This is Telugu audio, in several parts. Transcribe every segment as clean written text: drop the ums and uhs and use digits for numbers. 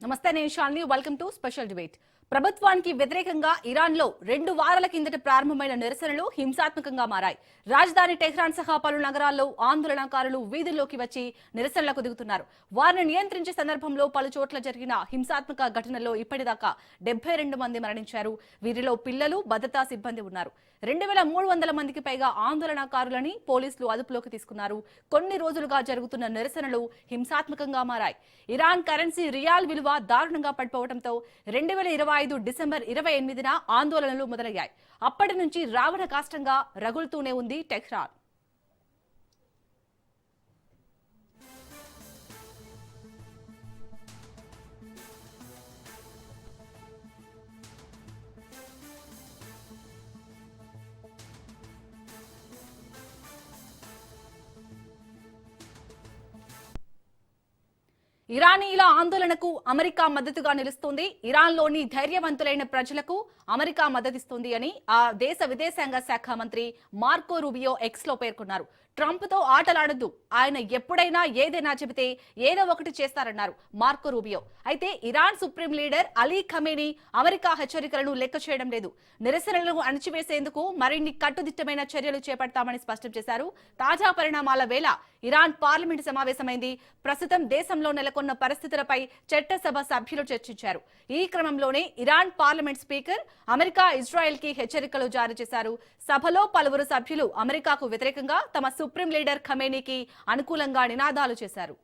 నమస్తే, నేను Shalini. Welcome to special debate. ప్రభుత్వానికి వ్యతిరేకంగా ఇరాన్లో 2 వారాల కిందట ప్రారంభమైన నిరసనలు హింసాత్మకంగా మారాయి. రాజధాని టెహ్రాన్ సహా పలు నగరాల్లో ఆందోళనకారులు వీధుల్లోకి వచ్చి నిరసనలకు దిగుతున్నారు. వారిని నియంత్రించే సందర్భంలో పలు చోట్ల జరిగిన హింసాత్మక ఘటనల్లో ఇప్పటిదాకా 72 మంది మరణించారు. వీరిలో పిల్లలు, భద్రతా సిబ్బంది ఉన్నారు. 2300 మందికి పైగా ఆందోళనకారులని పోలీసులు అదుపులోకి తీసుకున్నారు. కొన్ని రోజులుగా జరుగుతున్న నిరసనలు హింసాత్మకంగా మారాయి. ఇరాన్ కరెన్సీ రియాల్ విలువ దారుణంగా పడిపోవడంతో 2025 డిసెంబర్ 28న ఆందోళనలు మొదలయ్యాయి. అప్పటి నుంచి రావణ కాష్టంగా రగులుతూనే ఉంది టెహ్రాన్. ఇరానీల ఆందోళనకు అమెరికా మద్దతుగా నిలుస్తోంది. ఇరాన్లోని ధైర్యవంతులైన ప్రజలకు అమెరికా మద్దతిస్తుంది అని ఆ దేశ విదేశాంగ శాఖ మంత్రి మార్కో రూబియో ఎక్స్ లో పేర్కొన్నారు. ట్రంప్ తో ఆటలాడొద్దు, ఆయన ఎప్పుడైనా ఏదైనా చెబితే ఏదో ఒకటి చేస్తారన్నారు మార్కో రూబియో. అయితే Iran supreme leader Ali Khamenei America హెచ్చరికలను లెక్క చేయడం లేదు. నిరసనలను అణచివేసేందుకు మరిన్ని కట్టుదిట్టమైన చర్యలు చేపడతామని స్పష్టం చేశారు. తాజా పరిణామాల వేళ ఇరాన్ పార్లమెంటు సమావేశమైంది. ప్రస్తుతం దేశంలో నెలకొన్న పరిస్థితులపై చట్టసభ సభ్యులు చర్చించారు. ఈ క్రమంలోనే Iran parliament speaker America, Israel కి హెచ్చరికలు జారీ చేశారు. సభలో పలువురు సభ్యులు అమెరికాకు వ్యతిరేకంగా తమ సుప్రీం లీడర్ ఖమేనీకి అనుకూలంగా నినాదాలు చేశారు.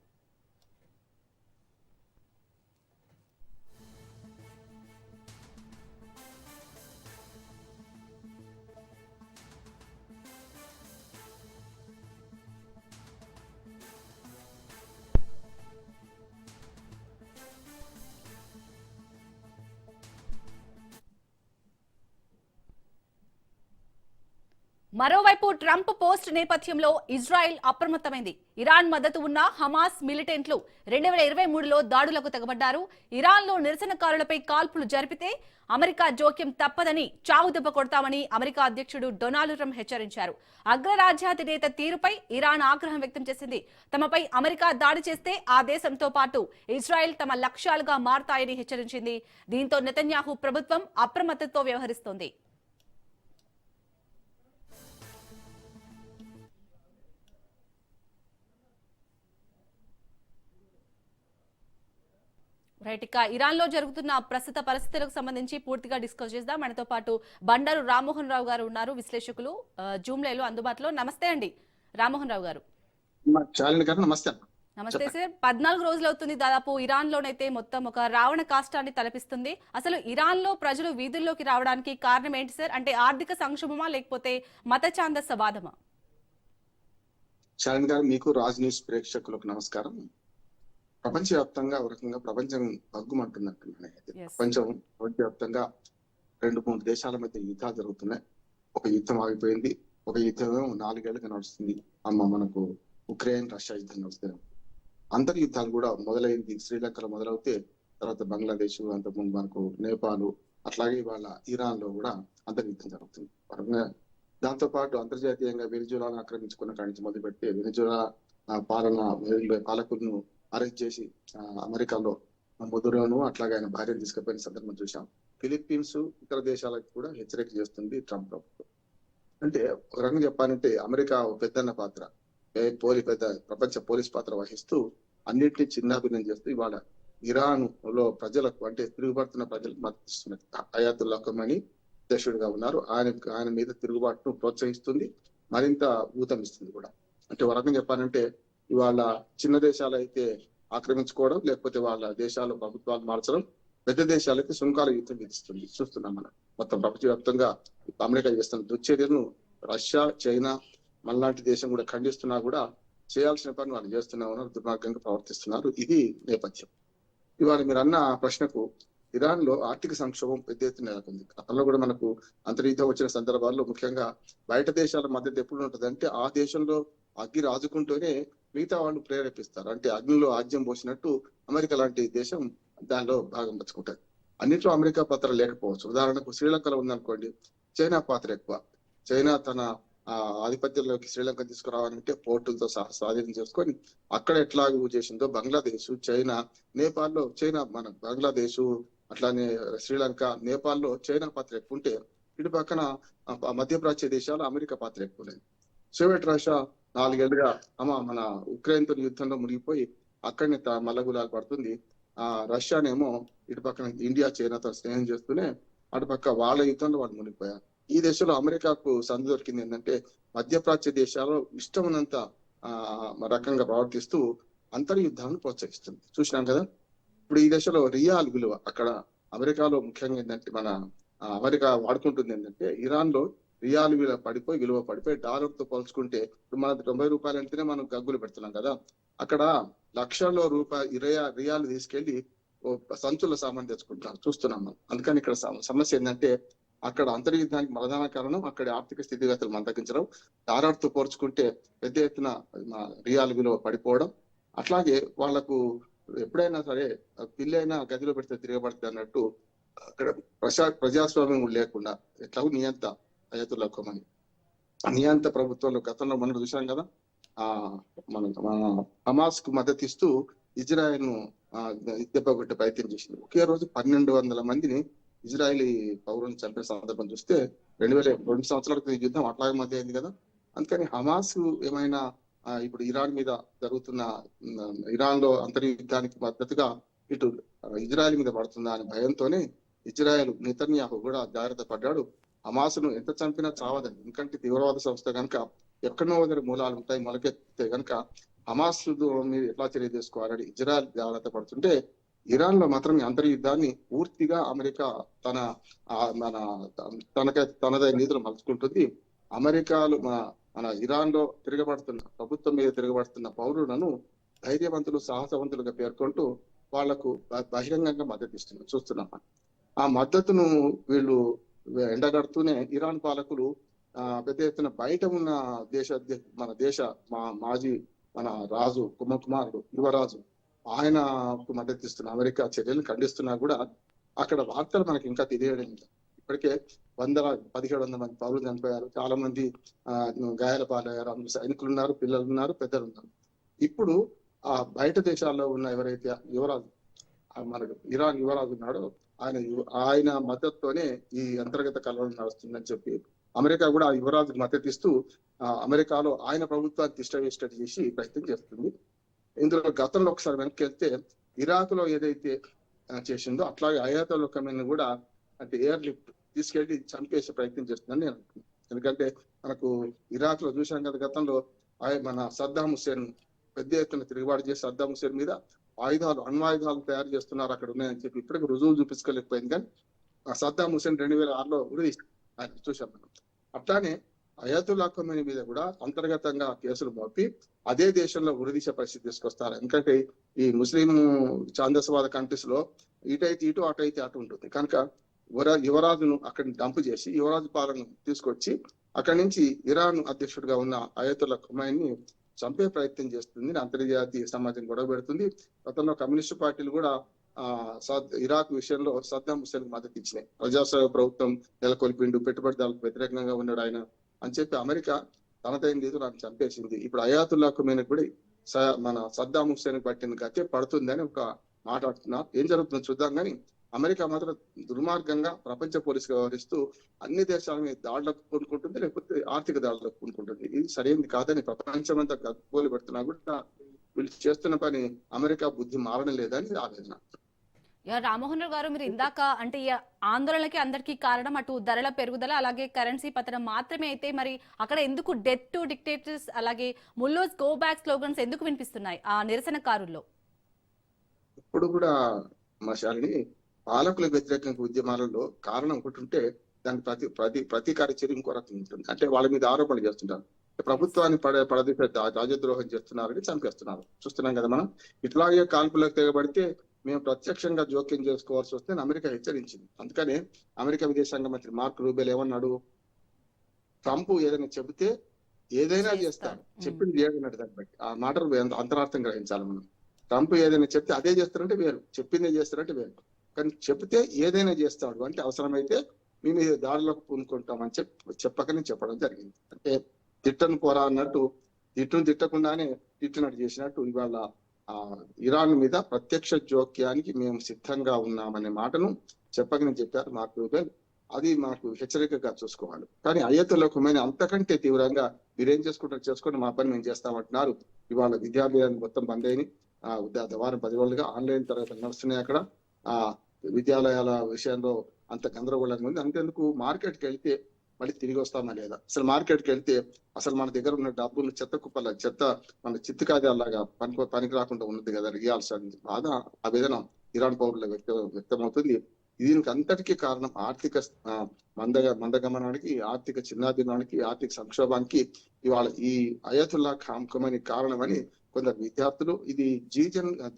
మరోవైపు ట్రంప్ పోస్ట్ నేపథ్యంలో ఇజ్రాయెల్ అప్రమత్తమైంది. ఇరాన్ మద్దతు ఉన్న హమాస్ మిలిటెంట్లు 2023లో దాడులకు తెగబడ్డారు. ఇరాన్లో నిరసనకారులపై కాల్పులు జరిపితే అమెరికా జోక్యం తప్పదని, చావు దెబ్బ కొడతామని అమెరికా అధ్యక్షుడు డొనాల్డ్ ట్రంప్ హెచ్చరించారు. అగ్రరాజ్యాధినేత తీరుపై ఇరాన్ ఆగ్రహం వ్యక్తం చేసింది. తమపై అమెరికా దాడి చేస్తే ఆ దేశంతో పాటు ఇజ్రాయెల్ తమ లక్ష్యాలుగా మారతాయని హెచ్చరించింది. దీంతో నెతన్యాహు ప్రభుత్వం అప్రమత్తతో వ్యవహరిస్తోంది. రైట్, ఇక ఇరాన్ లో జరుగుతున్న ప్రస్తుత పరిస్థితులకు సంబంధించి పూర్తిగా డిస్కస్ చేద్దాం. మనతో పాటు బండారు రామ్మోహన్ రావు గారు ఉన్నారు, విశ్లేషకులు జూమ్ లైవ్ లో అందుబాటులో. నమస్తే అండి రామ్మోహన్ రావు గారు. నమస్తే సార్. 14 రోజులు అవుతుంది దాదాపు ఇరాన్ లోనైతే మొత్తం ఒక రావణ కాష్టాన్ని తలపిస్తుంది. అసలు ఇరాన్ లో ప్రజలు వీధుల్లోకి రావడానికి కారణం ఏంటి సార్? అంటే ఆర్థిక సంక్షోభమా, లేకపోతే మత ఛాందసవాదమా? శాలిని గారు, మీకు రాజ్ న్యూస్ ప్రేక్షకులకు నమస్కారం. ప్రపంచవ్యాప్తంగా ఒక రకంగా ప్రపంచం భగ్గుమంటున్నట్టున్నాయి. ప్రపంచవ్యాప్తంగా 2-3 దేశాల మధ్య యుద్ధాలు జరుగుతున్నాయి. ఒక యుద్ధం ఆగిపోయింది, ఒక యుద్ధం 4 ఏళ్ళుగా నడుస్తుంది. మనకు ఉక్రెయిన్ రష్యా యుద్ధం నడుస్తుంది. అంతర్ యుద్ధాలు కూడా మొదలైంది. శ్రీలంకలో మొదలవుతే తర్వాత బంగ్లాదేశ్, అంతకుముందు మనకు నేపాల్, అట్లాగే వాళ్ళ ఇరాన్ లో కూడా అంతర్ యుద్ధం జరుగుతుంది. దాంతో పాటు అంతర్జాతీయంగా వెనిజులాను ఆక్రమించుకున్న కాడి నుంచి మొదలు పెడితే వెనిజులా పాలకులను అరెస్ట్ చేసి అమెరికాలో ముదురును అట్లాగే ఆయన భార్యను తీసుకుపోయిన సందర్భం చూసాం. ఫిలిప్పీన్స్, ఇతర దేశాలకు కూడా హెచ్చరిక చేస్తుంది ట్రంప్ ప్రభుత్వం. అంటే ఒక రకంగా చెప్పాలంటే అమెరికా పెద్దన్న పాత్ర, ప్రపంచ పోలీస్ పాత్ర వహిస్తూ అన్నింటినీ చిన్నాభిన్నం చేస్తూ ఇవాళ ఇరాన్ లో ప్రజలకు, అంటే తిరుగుబడుతున్న ప్రజలకు మద్దతిస్తున్నది. అయాతుల్లా ఖమేనీ అధ్యక్షుడిగా ఉన్నారు. ఆయన మీద తిరుగుబాటును ప్రోత్సహిస్తుంది, మరింత ఊతమిస్తుంది కూడా. అంటే ఒక రకంగా చెప్పాలంటే ఇవాళ చిన్న దేశాలు అయితే ఆక్రమించుకోవడం, లేకపోతే వాళ్ళ దేశాలు ప్రభుత్వాలు మార్చడం, పెద్ద దేశాలైతే సుంకాల యుద్ధం విధిస్తుంది. చూస్తున్నాం మనం మొత్తం ప్రపంచవ్యాప్తంగా అమెరికా చేస్తున్న దుశ్చర్యను రష్యా, చైనా మనలాంటి దేశం కూడా ఖండిస్తున్నా కూడా చేయాల్సిన పని వాళ్ళు చేస్తున్నారు, దుర్మార్గంగా ప్రవర్తిస్తున్నారు. ఇది నేపథ్యం. ఇవాళ మీరు అన్న ప్రశ్నకు, ఇరాన్ లో ఆర్థిక సంక్షోభం పెద్ద ఎత్తున నెలకొంది. గతంలో కూడా మనకు అంతర్యుద్ధం వచ్చిన సందర్భాల్లో ముఖ్యంగా బయట దేశాల మద్దతు ఎప్పుడు ఉంటుంది అంటే ఆ దేశంలో అగ్గి రాజుకుంటూనే మిగతా వాళ్ళు ప్రేరేపిస్తారు. అంటే అగ్నిలో ఆజ్యం పోసినట్టు అమెరికా లాంటి దేశం దానిలో భాగం పంచుకుంటారు. అన్నింటిలో అమెరికా పాత్ర లేకపోవచ్చు. ఉదాహరణకు శ్రీలంకలో ఉందనుకోండి, చైనా పాత్ర ఎక్కువ. చైనా తన ఆధిపత్యంలోకి శ్రీలంక తీసుకురావాలంటే పోర్టులతో సహా స్వాధీనం చేసుకొని అక్కడ ఎట్లా చేసిందో బంగ్లాదేశ్, చైనా, నేపాల్లో చైనా మన బంగ్లాదేశ్ అట్లానే శ్రీలంక, నేపాల్లో చైనా పాత్ర ఎక్కువ ఉంటే ఇటు పక్కన మధ్యప్రాచ్య దేశాలు అమెరికా పాత్ర ఎక్కువ లేదు. సోవియట్ రష్యా 4 ఏళ్లుగా మన ఉక్రెయిన్ తో యుద్ధంలో మునిగిపోయి అక్కడనే మల్లగులాలు పడుతుంది. రష్యానేమో ఇటు పక్కన ఇండియా, చైనాతో స్నేహం చేస్తూనే అటుపక్క వాళ్ళ యుద్ధంలో వాళ్ళు మునిగిపోయారు. ఈ దేశంలో అమెరికాకు సందు దొరికింది ఏంటంటే మధ్యప్రాచ్య దేశాల్లో ఇష్టమున్నంత రకంగా ప్రవర్తిస్తూ అంతర్యుద్ధాలను ప్రోత్సహిస్తుంది. చూసినాం కదా. ఇప్పుడు ఈ దేశంలో రియాల్ విలువ అక్కడ అమెరికాలో ముఖ్యంగా ఏంటంటే అమెరికా వాడుకుంటుంది ఏంటంటే ఇరాన్ లో రియాల్ విలువ పడిపోయి డాలర్ తో పోల్చుకుంటే ఇప్పుడు మన 90 రూపాయలు అంటేనే మనం గగ్గులు పెడుతున్నాం కదా. అక్కడ లక్షల్లో రియాలు తీసుకెళ్లి సంచుల సామాన్ తెచ్చుకుంటున్నారు, చూస్తున్నాం మనం. అందుకని ఇక్కడ సమస్య ఏంటంటే అక్కడ అంతర్యుద్ధానికి ప్రధాన కారణం అక్కడి ఆర్థిక స్థితిగతులు మందగించడం, డాలర్ తో పోల్చుకుంటే పెద్ద ఎత్తున రియాల్ విలువ పడిపోవడం. అట్లాగే వాళ్లకు ఎప్పుడైనా సరే పిల్లైనా గదిలో పెడితే తిరగబడుతుంది అన్నట్టు అక్కడ ప్రజాస్వామ్యం లేకుండా ఎట్లా నియంత అయతుల్లా ఖొమైనీ నియంత ప్రభుత్వంలో గతంలో మనం చూసాం కదా. మన హమాస్ కు మద్దతు ఇస్తూ ఇజ్రాయెల్ ను దెబ్బకొట్టే ప్రయత్నం చేసింది. ఒకే రోజు 1200 మందిని ఇజ్రాయలీ పౌరులను చంపిన సందర్భం చూస్తే 2002 సంవత్సరాల క్రితం యుద్ధం అట్లాగే మధ్య అయింది కదా. అందుకని హమాస్ ఏమైనా ఇప్పుడు ఇరాన్ మీద జరుగుతున్న ఇరాన్ లో అంతర్యుద్ధానికి మద్దతుగా ఇటు ఇజ్రాయెల్ మీద పడుతుందా అనే భయంతోనే ఇజ్రాయెల్ నెతన్యాహు కూడా జాగ్రత్త పడ్డాడు. హమాస్ను ఎంత చంపినా చావదని, ఎందుకంటే తీవ్రవాద సంస్థ కనుక ఎక్కడో దగ్గర మూలాలు ఉంటాయి, మొలకెత్తే కనుక హమాస్ మీద ఎట్లా చర్య తీసుకోవాలని ఇజ్రాయెల్ జాగ్రత్త పడుతుంటే ఇరాన్ లో మాత్రం అంతర్యుద్ధాన్ని పూర్తిగా అమెరికా తనదైన నీతులు మలుచుకుంటుంది. అమెరికాలు మన ఇరాన్ లో ప్రభుత్వం మీద తిరగబడుతున్న పౌరులను ధైర్యవంతులు, సాహసవంతులుగా పేర్కొంటూ వాళ్లకు బహిరంగంగా మద్దతు ఇస్తున్నారు, చూస్తున్నాం. ఆ మద్దతును వీళ్ళు ఎండగడుతూనే ఇరాన్ పాలకులు పెద్ద ఎత్తున బయట ఉన్న మన దేశ మాజీ రాజు కుమారుడు యువరాజు ఆయనకు మద్దతు ఇస్తున్న అమెరికా చర్యలను ఖండిస్తున్నా కూడా అక్కడ వార్తలు మనకి ఇంకా తెలియడం లేదు. ఇప్పటికే 1700 మంది పౌరులు చనిపోయారు, చాలా మంది గాయాల పాలయ్యారు. అందులో సైనికులు ఉన్నారు, పిల్లలు ఉన్నారు, పెద్దలు ఉన్నారు. ఇప్పుడు బయట దేశాల్లో ఉన్న ఎవరైతే యువరాజు మనకు ఇరాన్ యువరాజు ఉన్నాడో ఆయన మద్దతుతోనే ఈ అంతర్గత కలవరం నడుస్తుందని చెప్పి అమెరికా కూడా ఆ యువరాజుకు మద్దతు ఇస్తూ అమెరికాలో ఆయన ప్రభుత్వాన్ని తిష్టవేసేటట్టు చేసి ప్రయత్నం చేస్తుంది. ఇందులో గతంలో ఒకసారి వెనక్కి వెళ్తే ఇరాక్ లో ఏదైతే చేసిందో అట్లాగే అయాతుల్లా ఖొమైనీ కూడా అంటే ఎయిర్ లిఫ్ట్ తీసుకెళ్లి చంపేసే ప్రయత్నం చేస్తుందని నేను అనుకుంటున్నాను. ఎందుకంటే మనకు ఇరాక్ లో చూసాం కదా, గతంలో మన సద్దాం హుస్సేన్ పెద్ద ఎత్తున తిరుగుబాటు చేసి సద్దాం హుస్సేన్ మీద అణ్వాయుధాలు తయారు చేస్తున్నారు అక్కడ ఉన్నాయని చెప్పి ఇప్పటికి రుజువులు చూపించుకోలేకపోయింది. కానీ సద్దాం హుస్సేన్ 2006లో ఉరి ఆయన చూసాం మనం. అట్లానే అయాతుల్లా ఖొమైనీ మీద కూడా అంతర్గతంగా కేసులు మోపి అదే దేశంలో ఉరిదీసే పరిస్థితి తీసుకొస్తారు. ఎందుకంటే ఈ ముస్లిం ఛాందసవాద కంట్రీస్ లో ఇటైతే ఇటు అటైతే అటు ఉంటుంది కనుక యువరాజును అక్కడిని డంప్ చేసి యువరాజు పాలన తీసుకొచ్చి అక్కడి నుంచి ఇరాన్ అధ్యక్షుడిగా ఉన్న అయాతుల్లా ఖొమైనీ చంపే ప్రయత్నం చేస్తుంది. అంతర్జాతీయ సమాజం గొడవ పెడుతుంది. గతంలో కమ్యూనిస్టు పార్టీలు కూడా ఇరాక్ విషయంలో సద్దాం హుస్సేన్ మద్దతు ఇచ్చినాయి. ప్రజాస్వామ్య ప్రభుత్వం నెలకొల్పిండు, పెట్టుబడిదారులకు వ్యతిరేకంగా ఉన్నాడు ఆయన అని చెప్పి అమెరికా తనదైన రీతిలో ఆయన చంపేసింది. ఇప్పుడు అయాతుల్లా ఖొమైనీ కూడా మన సద్దాం హుస్సేన్ పట్టిన గతే పడుతుందని ఒక మాట్లాడుతున్నారు. ఏం జరుగుతుందో చూద్దాం. కానీ అమెరికా మాత్రం దుర్మార్గంగా ప్రపంచ పోలీసుగా వ్యవహరిస్తూ అన్ని దేశాల మీద దాడులకు పూనుకుంటుంది, లేకపోతే ఆర్థిక దాడులకు పూనుకుంటుంది. ఇది సరైనది కాదని ప్రపంచం అంతా గగ్గోలు పెడుతున్నా కూడా వీళ్ళు చేస్తున్న పని అమెరికా బుద్ధి మారడం లేదని ఆవేదన. రామ్మోహన్ రావు గారు, మీరు ఇందాక అంటే ఈ ఆందోళనకి అందరికీ కారణం అటు ధరల పెరుగుదల అలాగే కరెన్సీ పతనం మాత్రమే అయితే మరి అక్కడ ఎందుకు డెత్ టు డిక్టేటర్స్ అలాగే ముల్లోస్ గో బ్యాక్ స్లోగన్స్ ఎందుకు వినిపిస్తున్నాయి ఆ నిరసనకారుల్లో? ఇప్పుడు కూడా మా శాలిని పాలకులకు వ్యతిరేకంగా ఉద్యమాలలో కారణం ఒకటి ఉంటే దాని ప్రతీకార చర్య ఇంకో రకం ఉంటుంది. అంటే వాళ్ళ మీద ఆరోపణలు చేస్తుంటారు, ప్రభుత్వాన్ని పడదీసే రాజద్రోహం చేస్తున్నారని చంపేస్తున్నారు. చూస్తున్నాం కదా మనం. ఇట్లాగే కాల్పులకు తెగబడితే మేము ప్రత్యక్షంగా జోక్యం చేసుకోవాల్సి వస్తే అమెరికా హెచ్చరించింది. అందుకనే అమెరికా విదేశాంగ మంత్రి మార్క్ రూబెల్ ఏమన్నాడు, ట్రంప్ ఏదైనా చెబితే ఏదైనా చేస్తాడు, చెప్పింది చేయడన్నట్టు. దాన్ని బట్టి ఆ మాటలు అంతరార్థం గ్రహించాలి మనం. ట్రంప్ ఏదైనా చెప్తే అదే చేస్తారంటే వేరు, చెప్పిందే చేస్తారంటే వేరు. కానీ చెప్తే ఏదైనా చేస్తాడు అంటే అవసరమైతే మేము దాడిలోకి పూనుకుంటామని చెప్పకనే చెప్పడం జరిగింది. అంటే తిట్టను పోరా అన్నట్టు తిట్టకుండానే తిట్టినట్టు చేసినట్టు ఇవాళ ఇరాన్ మీద ప్రత్యక్ష జోక్యానికి మేము సిద్ధంగా ఉన్నామనే మాటను చెప్పకనే చెప్పారు మార్క్ రూబెల్. అది మాకు హెచ్చరికగా చూసుకోవాలి. కానీ అయతుల్లా ఖొమైనీ అంతకంటే తీవ్రంగా మీరేం చేసుకుంటారు చేసుకోండి, మా పని మేము చేస్తామంటున్నారు. ఇవాళ విద్యాలయాలు మొత్తం బంద్ అయినాయి. వారం 10 రోజులుగా ఆన్లైన్ తరగతులు నడుస్తున్నాయి. అక్కడ విద్యాలయాల విషయంలో అంత గందరగోళంగా ఉంది. అంతేందుకు మార్కెట్కి వెళ్తే మళ్ళీ తిరిగి వస్తామా లేదా, అసలు మార్కెట్కి వెళ్తే అసలు మన దగ్గర ఉన్న డబ్బులు చెత్త మన చిత్తుకాదాలాగా పనికి రాకుండా ఉన్నది కదా, ఇవ్వాల్సిన బాధ ఆవేదన ఇరాన్ పౌరుల వ్యక్తమవుతుంది. దీనికి అంతటికీ కారణం ఆర్థిక మందగమనానికి, ఆర్థిక చిన్నాభిన్నానికి, ఆర్థిక సంక్షోభానికి ఇవాళ ఈ అయతుల్లా ఖొమైనీ కారణమని కొందరు విద్యార్థులు, ఇది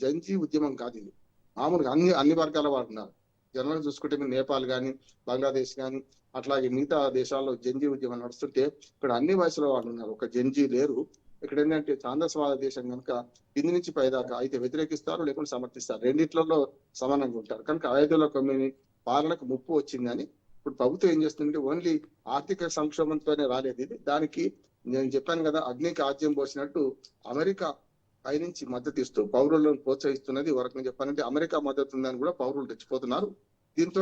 జంజీ ఉద్యమం కాదు, ఇది మామూలుగా అన్ని వర్గాల వారు ఉన్నారు. జనరల్ చూసుకుంటే మీరు నేపాల్ కానీ, బంగ్లాదేశ్ కానీ, అట్లాగే మిగతా దేశాల్లో జంజీ ఉద్యమం నడుస్తుంటే ఇక్కడ అన్ని వయసుల వాళ్ళు ఉన్నారు, ఒక జంజీ లేరు. ఇక్కడ ఏంటంటే ఛాందస్వాద దేశం కనుక కింది నుంచి పైదాకా అయితే వ్యతిరేకిస్తారు, లేకుంటే సమర్థిస్తారు, రెండిట్లలో సమానంగా ఉంటారు. కనుక అయతుల్లా ఖొమైనీ పాలనకు ముప్పు వచ్చిందని ఇప్పుడు ప్రభుత్వం ఏం చేస్తుందంటే ఓన్లీ ఆర్థిక సంక్షోభంతోనే రాలేదు ఇది. దానికి నేను చెప్పాను కదా, అగ్నికి ఆజ్యం పోసినట్టు అమెరికా పైనుంచి మద్దతు ఇస్తూ పౌరులను ప్రోత్సహిస్తున్నది. వరకు చెప్పాలంటే అమెరికా మద్దతు ఉందని కూడా పౌరులు తెచ్చిపోతున్నారు. దీంతో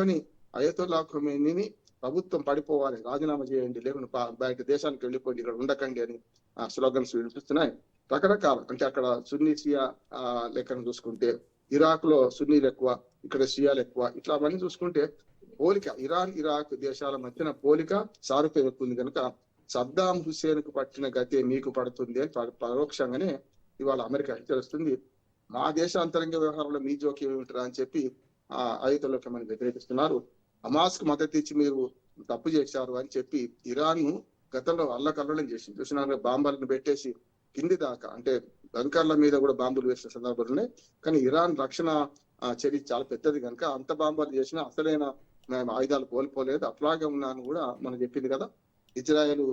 అయతుల్లా ఖొమైనీని ప్రభుత్వం పడిపోవాలి, రాజీనామా చేయండి, లేకుంటే బయట దేశానికి వెళ్ళిపోయింది, ఇక్కడ ఉండకండి అని స్లోగన్స్ వినిపిస్తున్నాయి. రకరకాల అంటే అక్కడ సున్నీ షియా లెక్కను చూసుకుంటే ఇరాక్ లో సున్నీలు ఎక్కువ, ఇక్కడ షియాలు ఎక్కువ, ఇట్లా అవన్నీ చూసుకుంటే పోలిక ఇరాన్ ఇరాక్ దేశాల మధ్యన పోలిక సారూప్యం ఎక్కువ ఉంది. కనుక సద్దాం హుస్సేన్ కు పట్టిన గతే మీకు పడుతుంది అని పరోక్షంగానే ఇవాళ అమెరికా హెచ్చరిస్తుంది. మా దేశ అంతరంగ వ్యవహారంలో మీ జోక్యం ఏమిటరా అని చెప్పి అయతుల్లా ఖొమైనీ వ్యతిరేకిస్తున్నారు. హమాస్ కు మద్దతు ఇచ్చి మీరు తప్పు చేశారు అని చెప్పి ఇరాన్ ను గతంలో అల్లకల్లోలం చేసింది. చూసినా బాంబర్లను పెట్టేసి కింది దాకా, అంటే బంకర్ల మీద కూడా బాంబులు వేసిన సందర్భాలునే. కానీ ఇరాన్ రక్షణ చర్య చాలా పెద్దది కనుక అంత బాంబర్లు చేసినా అసలైన ఆయుధాలు కోల్పోలేదు. అట్లాగే ఉన్నాను కూడా మనం చెప్పింది కదా. ఇజ్రాయెల్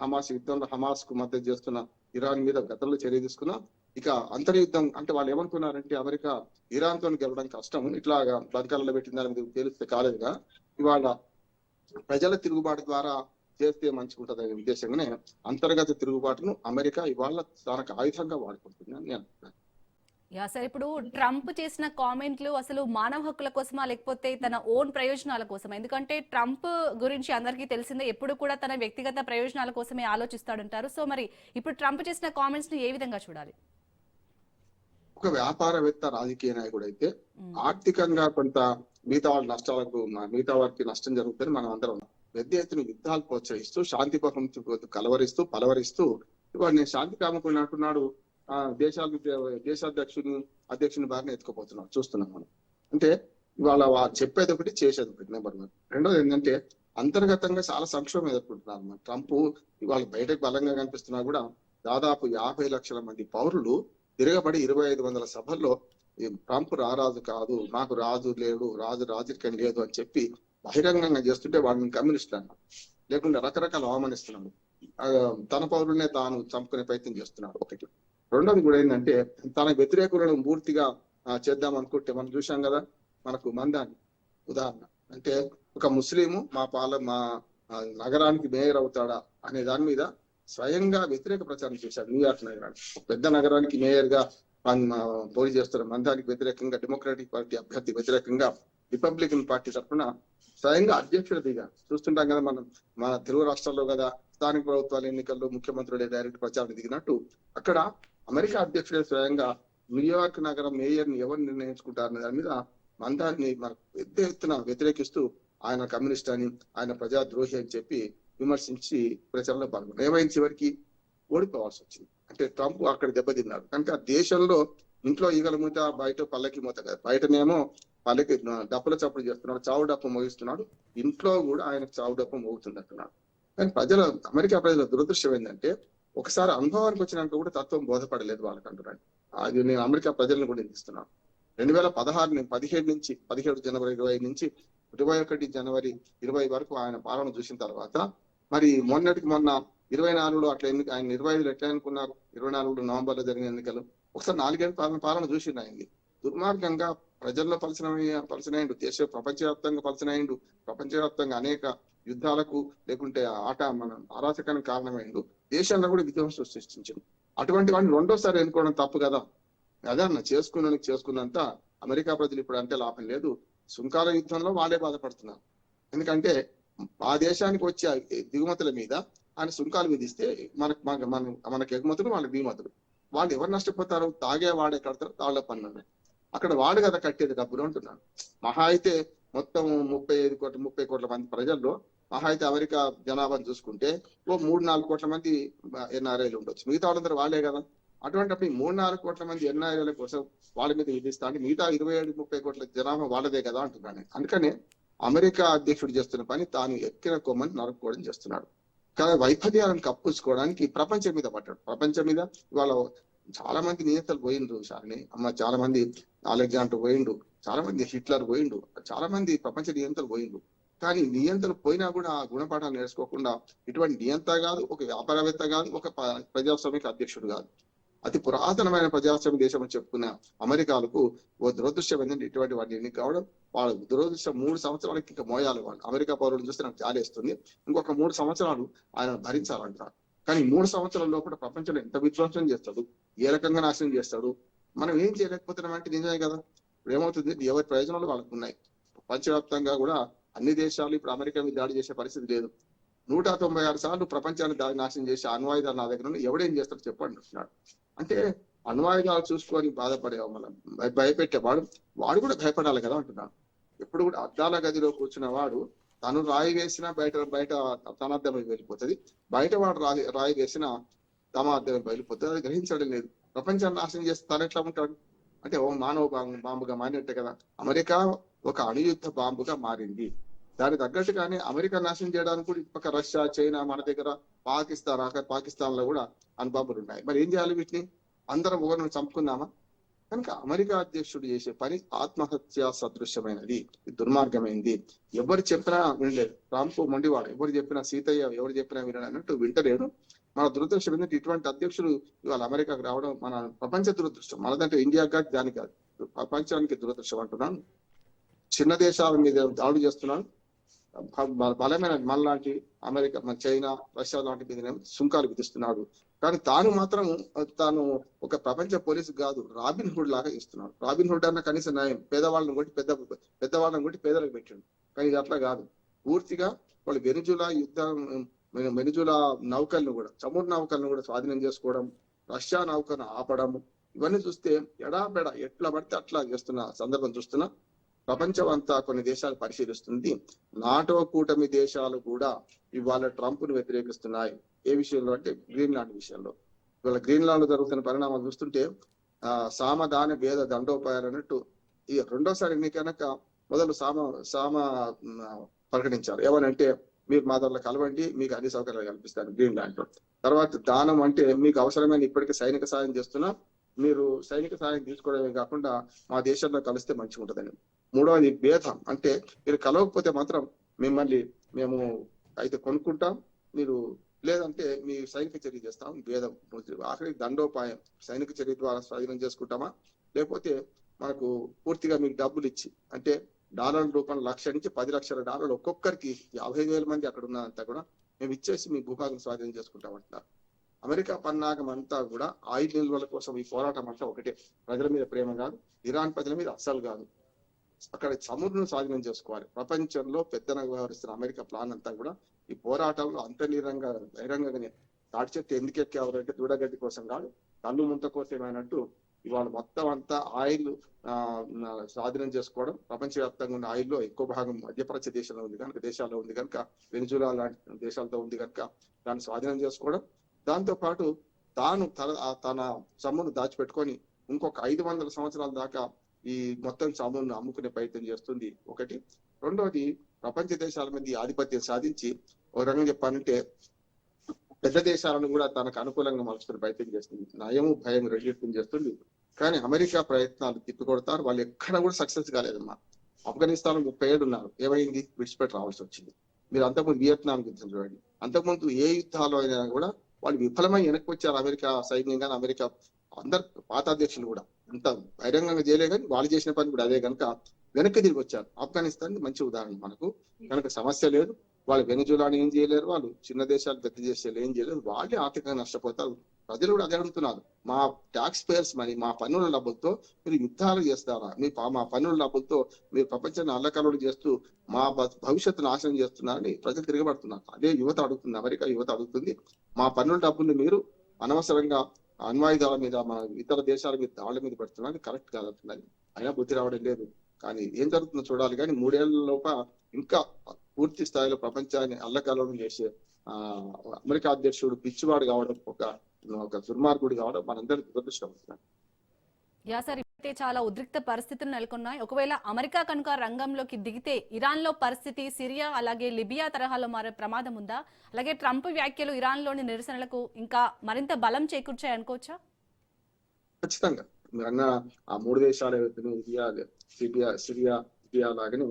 హమాస్ యుద్ధంలో హమాస్ కు మద్దతు చేస్తున్న ఇరాన్ మీద గతంలో చర్య తీసుకున్నా. ఇక అంతర్యుద్ధం అంటే వాళ్ళు ఏమనుకున్నారంటే అమెరికా ఇరాన్ తో గెలవడం కష్టం, ఇట్లాగా బంకర్లలో పెట్టిన దాని మీద తేలిస్తే కాలేదుగా, ఇవాళ ప్రజల తిరుగుబాటు ద్వారా చేస్తే మంచిగుంటది అనే ఉద్దేశంగానే అంతర్గత తిరుగుబాటును అమెరికా ఇవాళ తనకు ఆయుధంగా వాడుకుంటుంది అని నేను అనుకుంటున్నాను. సరే, ఇప్పుడు ట్రంప్ చేసిన కామెంట్లు అసలు మానవ హక్కుల కోసమా లేకపోతే తన ఓన్ ప్రయోజనాల కోసమా? ఎందుకంటే ట్రంప్ గురించి అందరికీ తెలిసిందే, ఎప్పుడు కూడా తన వ్యక్తిగత ప్రయోజనాల కోసమే ఆలోచిస్తాడంటారు. సో మరి ఇప్పుడు ట్రంప్ చేసిన కామెంట్స్ ని ఏ విధంగా చూడాలి? ఒక వ్యాపారవేత్త, రాజకీయ నాయకుడు అయితే ఆర్థికంగా కొంత మిగతా వారికి నష్టం జరుగుతుందని మనం అందరం పెద్ద ఎత్తున యుద్ధాలు ప్రోత్సహిస్తూ, శాంతి కలవరిస్తూ పలవరిస్తూ ఇవాళ నేను శాంతి కామకుడు అంటున్నాడు. అధ్యక్షుని బారిన ఎత్తుకుపోతున్నాడు, చూస్తున్నాం మనం. అంటే ఇవాళ చెప్పేది ఒకటి, చేసేది ఒకటి. నెంబర్ 1. రెండోది ఏంటంటే అంతర్గతంగా చాలా సంక్షోభం ఎదుర్కొంటున్నారు. మన ట్రంప్ ఇవాళ బయటకు బలంగా కనిపిస్తున్నా కూడా దాదాపు 50 లక్షల మంది పౌరులు తిరగబడి 2500 సభల్లో ట్రంప్ రారాజు కాదు, మాకు రాజు లేడు, రాజకీయం లేదు అని చెప్పి బహిరంగంగా చేస్తుంటే వాళ్ళని కమ్యూనిస్టులు అన్నారు, లేకుంటే రకరకాల అవమానిస్తున్నాడు. తన పౌరులనే తాను చంపుకునే ప్రయత్నం చేస్తున్నాడు ఒకటి. రెండోది కూడా ఏంటంటే తన వ్యతిరేకులను పూర్తిగా చేద్దాం అనుకుంటే మనం చూసాం కదా, మనకు మందాన్ని ఉదాహరణ. అంటే ఒక ముస్లిము మా నగరానికి మేయర్ అవుతాడా అనే దాని మీద స్వయంగా వ్యతిరేక ప్రచారం చేశాడు. న్యూయార్క్ నగరానికి పెద్ద నగరానికి మేయర్ గా పోటీ చేస్తున్న మందానికి వ్యతిరేకంగా డెమోక్రాటిక్ పార్టీ అభ్యర్థి వ్యతిరేకంగా రిపబ్లికన్ పార్టీ తరఫున స్వయంగా అధ్యక్షుడు దిగా చూస్తుంటాం కదా మనం. మన తెలుగు రాష్ట్రాల్లో కదా స్థానిక ప్రభుత్వాల ఎన్నికల్లో ముఖ్యమంత్రులే డైరెక్ట్ ప్రచారం దిగినట్టు అక్కడ అమెరికా అధ్యక్షుడే స్వయంగా న్యూయార్క్ నగరం మేయర్ ని ఎవరు నిర్ణయించుకుంటారనే దాని మీద మందాన్ని పెద్ద ఎత్తున వ్యతిరేకిస్తూ ఆయన కమ్యూనిస్ట్ అని, ఆయన ప్రజాద్రోహి అని చెప్పి విమర్శించి ప్రచారంలో పాల్గొన్నారు. ఏమైంది, చివరికి ఓడిపోవాల్సి వచ్చింది. అంటే ట్రంప్ అక్కడ దెబ్బతిన్నాడు. కనుక దేశంలో ఇంట్లో ఈగల మూత, బయట పల్లకి మూత కదా. బయటనేమో పల్లకి డప్పుల చప్పుడు చేస్తున్నాడు, చావు డప్పు మోగిస్తున్నాడు. ఇంట్లో కూడా ఆయనకు చావు డప్పు మోగుతుంది అంటున్నాడు. కానీ అమెరికా ప్రజల దురదృష్టం ఏంటంటే ఒకసారి అనుభవానికి వచ్చినాక కూడా తత్వం బోధపడలేదు వాళ్ళకి అంటున్నాడు. అది నేను అమెరికా ప్రజలను కూడా నిందిస్తున్నాను. 17 జనవరి 20 నుంచి 21 జనవరి 20 వరకు ఆయన పాలన చూసిన తర్వాత మరి మొన్న 24లో అట్లా ఆయన 25లో ఎట్లా అనుకున్నారు? 24 నవంబర్లో జరిగిన ఎన్నికలు ఒకసారి 4 ఏళ్ళ పాలన చూసిండు. ఆయనది దుర్మార్గంగా ప్రజల్లో పలచనైండు, ప్రపంచవ్యాప్తంగా పలచనైండు, ప్రపంచవ్యాప్తంగా అనేక యుద్ధాలకు లేకుంటే మన అరాచకానికి కారణమైండు, దేశంలో కూడా విధ్వంసం సృష్టించింది. అటువంటి వాడిని రెండోసారి ఎన్నుకోవడం తప్పు కదా. అదన్న చేసుకున్నంత అమెరికా ప్రజలు ఇప్పుడు అంటే లాభం లేదు. సుంకాల యుద్ధంలో వాళ్ళే బాధపడుతున్నారు. ఎందుకంటే ఆ దేశానికి వచ్చే దిగుమతుల మీద ఆయన సుంకాలు విధిస్తే మనకి ఎగుమతులు, వాళ్ళకి దిగుమతులు. వాళ్ళు ఎవరు నష్టపోతారు? తాగే వాడే కడతారు, తాళ్ల పన్ను. అక్కడ వాడు కదా కట్టేది డబ్బులు అంటున్నాను. మహా అయితే మొత్తం 30 కోట్ల మంది ప్రజల్లో మహా అయితే అమెరికా జనాభాను చూసుకుంటే ఓ 3-4 కోట్ల మంది ఎన్ఆర్ఐలు ఉండొచ్చు. మిగతా వాళ్ళందరూ వాళ్ళే కదా. అటువంటిప్పుడు 3-4 కోట్ల మంది ఎన్ఆర్ఐల కోసం వాళ్ళ మీద విధిస్తాను, మిగతా 27-30 కోట్ల జనాభా వాళ్ళదే కదా అంటున్నాను. అందుకనే అమెరికా అధ్యక్షుడు చేస్తున్న పని తాను ఎక్కిన కొమ్మని నరుక్కోవడం చేస్తున్నాడు. కానీ వైఫల్యాలను కప్పుకోవడానికి ప్రపంచం మీద పడ్డాడు. ప్రపంచం మీద ఇవాళ చాలా మంది నియంత్రణలు పోయిండ్రు. చాలా మంది అలెగ్జాండర్ పోయిండు, చాలా మంది హిట్లర్ పోయిండు, చాలా మంది ప్రపంచ నియంత్రణలు పోయిండు. కానీ నియంత్రణలు పోయినా కూడా ఆ గుణపాఠాలు నేర్చుకోకుండా ఇటువంటి నియంత కాదు, ఒక వ్యాపారవేత్త కాదు, ఒక ప్రజాస్వామిక అధ్యక్షుడు కాదు, అతి పురాతనమైన ప్రజాస్వామ్య దేశం అని చెప్పుకున్న అమెరికాలకు ఓ దురదృష్టం ఏంటంటే ఇటువంటి వాటిని ఎన్నిక కావడం. వాళ్ళ దురదృష్టం 3 సంవత్సరాలకి ఇంకా మోయాలి. వాళ్ళు అమెరికా పౌరులను చూస్తే నాకు జాలేస్తుంది. ఇంకొక 3 సంవత్సరాలు ఆయన భరించాలంటారు. కానీ 3 సంవత్సరాల లోపల ప్రపంచంలో ఎంత విధ్వంసం చేస్తాడు, ఏ రకంగా నాశనం చేస్తాడు, మనం ఏం చేయలేకపోతున్నామంటే నిజమే కదా. ఏమవుతుంది, ఎవరి ప్రయోజనాలు వాళ్ళకు ఉన్నాయి. ప్రపంచవ్యాప్తంగా కూడా అన్ని దేశాలు ఇప్పుడు అమెరికా మీద దాడి చేసే పరిస్థితి లేదు. 196 సార్లు ప్రపంచాన్ని నాశనం చేసి అణ్వాయుధాలు నా దగ్గర ఎవడేం చేస్తాడు చెప్పండి అంటున్నాడు. అంటే అణ్వాయుధాలు చూసుకొని బాధపడే మనం భయపెట్టేవాడు వాడు కూడా భయపడాలి కదా అంటున్నాడు. ఎప్పుడు కూడా అద్దాల గదిలో కూర్చున్న వాడు తను రాయి వేసినా బయట తన అద్దం వెళ్ళిపోతుంది, బయట వాడు రాయి వేసినా తమ అద్దం వెళ్ళిపోతుంది. అది గ్రహించడం లేదు. ప్రపంచాన్ని నాశనం చేస్తే తను ఎట్లా ఉంటాడు అంటే ఓ మానవ బాంబుగా మారినట్టే కదా. అమెరికా ఒక అణుయుద్ధ బాంబుగా మారింది. దానికి తగ్గట్టుగానే అమెరికా నాశనం చేయడానికి కూడా పక్క రష్యా, చైనా, మన దగ్గర పాకిస్తాన్ లో కూడా అణుబాంబులు ఉన్నాయి. మరి ఏం చేయాలి? వీటిని అందరం ఒకరిని చంపుకుందామా? కనుక అమెరికా అధ్యక్షుడు చేసే పని ఆత్మహత్య సదృశ్యమైనది, దుర్మార్గమైంది. ఎవరు చెప్పినా వినలేదు. ట్రంప్ మొండివాడు, ఎవరు చెప్పినా సీతయ్య, ఎవరు చెప్పినా వినడు అన్నట్టు వింటలేడు. మన దురదృష్టం ఏంటంటే ఇటువంటి అధ్యక్షుడు ఇవాళ అమెరికాకు రావడం మన ప్రపంచ దురదృష్టం. మనదంటే ఇండియా కాదు, దానికి కాదు, ప్రపంచానికి దురదృష్టం అంటున్నాను. చిన్న దేశాల మీద దాడులు చేస్తున్నాను. బలమైన మనలాంటి అమెరికా, మన చైనా, రష్యా లాంటి మీద సుంకాలు విధిస్తున్నాడు. కానీ తాను ఒక ప్రపంచ పోలీసు కాదు, రాబిన్ హుడ్ లాగా ఇస్తున్నాడు. రాబిన్ హుడ్ అన్న కనీసం న్యాయం, పేదవాళ్ళని కొట్టి పెద్దవాళ్ళని కొట్టి పేదలకు పెట్టాడు. కానీ ఇది అట్లా కాదు. పూర్తిగా వాళ్ళు వెనుజులా నౌకలను కూడా, చమురు నౌకలను కూడా స్వాధీనం చేసుకోవడం, రష్యా నౌకను ఆపడం, ఇవన్నీ చూస్తే ఎడాపెడా ఎట్లా పడితే అట్లా చేస్తున్న సందర్భం చూస్తున్నా. ప్రపంచం అంతా కొన్ని దేశాలు పరిశీలిస్తుంది. నాటో కూటమి దేశాలు కూడా ఇవాళ ట్రంప్ ను వ్యతిరేకిస్తున్నాయి. ఏ విషయంలో అంటే గ్రీన్లాండ్ విషయంలో. ఇవాళ గ్రీన్లాండ్ లో జరుగుతున్న పరిణామాలు చూస్తుంటే సామదాన భేద దండోపాయాలు అన్నట్టు ఈ రెండోసారి ఎన్నికనక మొదలు సామ ప్రకటించారు. ఏమనంటే మీరు మా దగ్గర కలవండి, మీకు అన్ని సౌకర్యాలు కల్పిస్తాను గ్రీన్లాండ్ లో. తర్వాత దానం అంటే మీకు అవసరమైన ఇప్పటికే సైనిక సాయం చేస్తున్నా, మీరు సైనిక సాయం తీసుకోవడమే కాకుండా మా దేశంలో కలిస్తే మంచిగా ఉంటుందని. మూడవది భేదం, అంటే మీరు కలవకపోతే మాత్రం మేము అయితే కొనుక్కుంటాం, మీరు లేదంటే మీ సైనిక చర్య చేస్తాం. భేదం. ఆఖరి దండోపాయం, సైనిక చర్య ద్వారా స్వాధీనం చేసుకుంటామా, లేకపోతే మనకు పూర్తిగా మీకు డబ్బులు ఇచ్చి, అంటే డాలర్ల రూపంలో $1,00,000 నుంచి $10,00,000 ఒక్కొక్కరికి 50,000 మంది అక్కడ ఉన్నంతా కూడా మేము ఇచ్చేసి మీ భూభాగం స్వాధీనం చేసుకుంటామంటున్నారు. అమెరికా పన్నాగం అంతా కూడా ఆయిల్ నిల్వల కోసం ఈ పోరాటం అంతా ఒకటే. ప్రజల మీద ప్రేమ కాదు, ఇరాన్ ప్రజల మీద అస్సలు కాదు. అక్కడ చమురును స్వాధీనం చేసుకోవాలి. ప్రపంచంలో పెద్దగా వ్యవహరిస్తున్న అమెరికా ప్లాన్ అంతా కూడా ఈ పోరాటంలో అంతర్లీనంగా బహిరంగంగానే తాటి చెట్టు ఎందుకు ఎక్కేవారంటే దూడగడ్డి కోసం కాదు, కళ్ళు ముంత కోసమేనట్టు ఇవాళ మొత్తం అంతా ఆయిల్ స్వాధీనం చేసుకోవడం. ప్రపంచవ్యాప్తంగా ఉన్న ఆయిల్లో ఎక్కువ భాగం మధ్యప్రాచ్య దేశంలో ఉంది కనుక, దేశాల్లో ఉంది కనుక, వెనిజులా లాంటి దేశాలతో ఉంది కనుక దాన్ని స్వాధీనం చేసుకోవడం. దాంతో పాటు తన సొమ్మును దాచిపెట్టుకొని ఇంకొక 500 సంవత్సరాల దాకా ఈ మొత్తం సొమ్మును అమ్ముకునే ప్రయత్నం చేస్తుంది ఒకటి. రెండవది, ప్రపంచ దేశాల మీద ఆధిపత్యం సాధించి ఒక రకంగా చెప్పాలంటే పెద్ద దేశాలను కూడా తనకు అనుకూలంగా మలుచుకునే ప్రయత్నం చేస్తుంది. నయము భయం రెండింటిని చేస్తుంది. కానీ అమెరికా ప్రయత్నాలు తిప్పికొడతారు. వాళ్ళు ఎక్కడ కూడా సక్సెస్ కాలేదమ్మా. ఆఫ్ఘనిస్తాన్ 30 ఏళ్ళు ఉన్నారు, ఏమైంది? విడిచిపెట్టి రావాల్సి వచ్చింది. మీరు అంతకుముందు వియత్నాం యుద్ధం చూడండి, అంతకుముందు ఏ యుద్ధాలు అయినా కూడా వాళ్ళు విఫలమై వెనక్కి వచ్చారు. అమెరికా సైన్యంగా, అమెరికా అందరు పాత అధ్యక్షులు కూడా అంత బహిరంగంగా చేయలే కానీ వాళ్ళు చేసిన పని కూడా అదే కనుక వెనక్కి తిరిగి వచ్చారు. ఆఫ్ఘనిస్తాన్ మంచి ఉదాహరణ మనకు. కనుక సమస్య లేదు, వాళ్ళు వెనుజులాని ఏం చేయలేరు, వాళ్ళు చిన్న దేశాలు పెద్ద దేశాలు ఏం చేయలేరు, వాళ్ళే ఆర్థికంగా నష్టపోతారు. ప్రజలు కూడా అదే అడుగుతున్నారు, మా ట్యాక్స్ పేయర్స్ మనీ, మా పన్నుల డబ్బులతో మీరు యుద్ధాలు చేస్తారా, మా పన్నుల డబ్బులతో మీరు ప్రపంచాన్ని అల్లకల్లోలు చేస్తూ మా భవిష్యత్తు నాశనం చేస్తున్నారని ప్రజలు తిరగబడుతున్నారు. అదే యువత అడుగుతుంది, అమెరికా యువత అడుగుతుంది, మా పన్నుల డబ్బుల్ని మీరు అనవసరంగా అణ్వాయుధాల మీద మన ఇతర దేశాల మీద దాళ్ళ మీద పెడుతున్నారు, కరెక్ట్ కాదంటున్నది. అయినా బుద్ధి రావడం లేదు. కానీ ఏం జరుగుతుందో చూడాలి. కానీ 3 ఏళ్ల లోప ఇంకా పూర్తి స్థాయిలో ప్రపంచాన్ని అల్లకల్లోలం చేసే అమెరికా అధ్యక్షుడు పిచ్చివాడు కావడం, ఒక దుర్మార్గుడు కావడం మనందరికీ దురదృష్టం. యా సార్, ఇప్పుడైతే చాలా ఉద్రిక్త పరిస్థితులు నెలకొన్నాయి. ఒకవేళ అమెరికా కనుక రంగంలోకి దిగితే ఇరాన్ లో పరిస్థితి సిరియా అలాగే లిబియా తరహాలో మారే ప్రమాదం ఉందా? అలాగే ట్రంప్ వ్యాఖ్యలు ఇరాన్ లోని నిరసనలకు ఇంకా మరింత బలం చేకూర్చాయి అనుకోవచ్చా? ఖచ్చితంగా మీరు అన్న ఆ 3 దేశాలు ఏవైతే సిరియా లిబియా లాగానే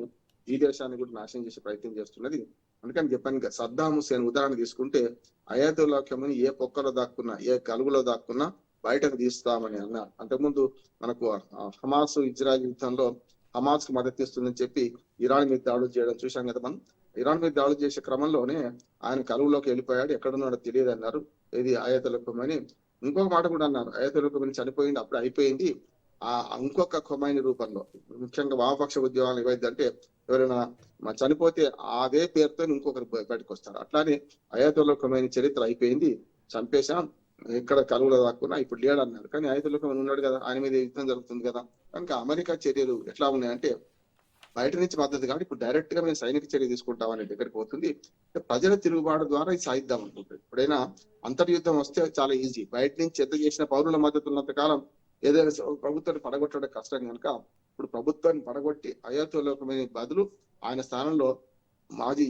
ఈ దేశాన్ని కూడా నాశనం చేసే ప్రయత్నం చేస్తున్నది. అందుకని చెప్పాను, సద్దాం హుస్సేన్ ఉదాహరణ తీసుకుంటే అయాతుల్లా ఖమేనీ ఏ పొక్కలో దాక్కున్నా, ఏ కలుగులో దాక్కున్నా బయటకు తీస్తామని అన్నారు. అంతకుముందు మనకు హమాస్ ఇజ్రాయెల్ యుద్ధంలో హమాస్ కు మద్దతు ఇస్తుందని చెప్పి ఇరాన్ మీద దాడులు చేయడం చూశాం కదా మనం. ఇరాన్ మీద దాడులు చేసే క్రమంలోనే ఆయన కలుగులోకి వెళ్ళిపోయాడు, ఎక్కడున్నాడో తెలియదు అన్నారు. ఇది అయాతుల్లా ఖమేనీ. ఇంకొక మాట కూడా అన్నారు, అయాతుల్లా ఖమేనీ చనిపోయింది, అప్పుడు అయిపోయింది. ఇంకొక ఖమేనీ రూపంలో, ముఖ్యంగా వామపక్ష ఉద్యమాలు ఏవైందంటే ఎవరైనా చనిపోతే అదే పేరుతో ఇంకొకరు బయటకు వస్తారు. అట్లానే అయాతుల్లా ఖమేనీ చరిత్ర అయిపోయింది, చంపేశాం, ఇక్కడ కలువులో దాక్కున్నా ఇప్పుడు లేడు అన్నారు. కానీ అయాతుల్లా ఖమేనీ ఉన్నాడు కదా, ఆయన మీద యుద్ధం జరుగుతుంది కదా. కనుక అమెరికా చర్యలు ఎట్లా ఉన్నాయంటే బయట నుంచి మద్దతు కాబట్టి ఇప్పుడు డైరెక్ట్ గా మేము సైనిక చర్య తీసుకుంటామనే దగ్గరికి పోతుంది. ప్రజల తిరుగుబాటు ద్వారా ఇది సాధిద్దాం అనుకుంటుంది. ఎప్పుడైనా అంతర్యుద్ధం వస్తే చాలా ఈజీ, బయట నుంచి ఎంత చేసిన పౌరుల మద్దతు ఉన్నంత కాలం ఏదైనా ప్రభుత్వాన్ని పడగొట్టడం కష్టం. కనుక ఇప్పుడు ప్రభుత్వాన్ని పడగొట్టి అయాతుల్లా ఖమేనీ బదులు ఆయన స్థానంలో మాజీ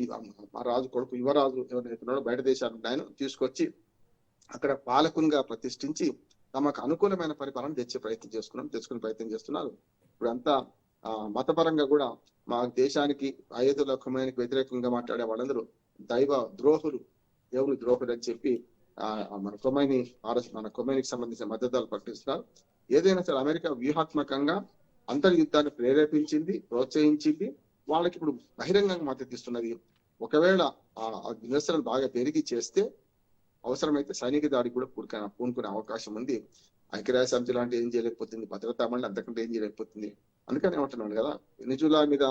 రాజు కొడుకు యువరాజు ఎవరైతున్నాడో బయట దేశాలు ఆయన తీసుకొచ్చి అక్కడ పాలకునిగా ప్రతిష్ఠించి తమకు అనుకూలమైన పరిపాలన తెచ్చుకునే ప్రయత్నం చేస్తున్నారు. ఇప్పుడు అంతా మతపరంగా కూడా మా దేశానికి అయాతుల్లా ఖమేనీకి వ్యతిరేకంగా మాట్లాడే వాళ్ళందరూ దైవ ద్రోహులు, దేవుని ద్రోహులు అని చెప్పి మన ఖమేనీకి సంబంధించిన మద్దతులు ప్రకటిస్తున్నారు. ఏదైనా సరే అమెరికా వ్యూహాత్మకంగా అంతర్యుద్ధాన్ని ప్రేరేపించింది, ప్రోత్సహించింది, వాళ్ళకి ఇప్పుడు బహిరంగంగా మద్దతు ఇస్తున్నది. ఒకవేళ నిరసనలు బాగా పెరిగి చేస్తే అవసరమైతే సైనిక దాడికి కూడా పూనుకునే అవకాశం ఉంది. ఐక్యరాజ్య సమితి లాంటి ఏం చేయలేకపోతుంది, భద్రతా మండలి అంతకంటే ఏం చేయలేకపోతుంది. అందుకని ఏమంటున్నాను కదా, వెనిజులా మీద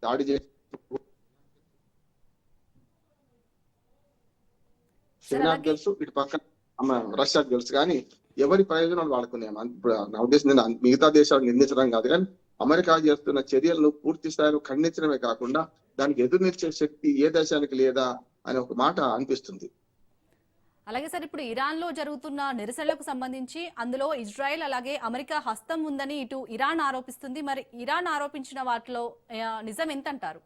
దాడి చేసి చైనాకు తెలుసు, ఇటు పక్కన రష్యాకు తెలుసు, కానీ ఎవరి ప్రయోజనాలు వాళ్ళకున్నాయి. ఇప్పుడు నా ఉద్దేశం నేను మిగతా దేశాలను నిందించడం కాదు, కానీ అమెరికా చేస్తున్న చర్యలను పూర్తి స్థాయిలో ఖండించడమే కాకుండా దానికి ఎదురు నిలిచే శక్తి ఏ దేశానికి లేదా అనే ఒక మాట అనిపిస్తుంది. అలాగే సార్, ఇప్పుడు ఇరాన్ లో జరుగుతున్న నిరసనలకు సంబంధించి అందులో ఇజ్రాయెల్ అలాగే అమెరికా హస్తం ఉందని ఇటు ఇరాన్ ఆరోపిస్తుంది. మరి ఇరాన్ ఆరోపించిన వాటిలో నిజం ఎంత అంటారు?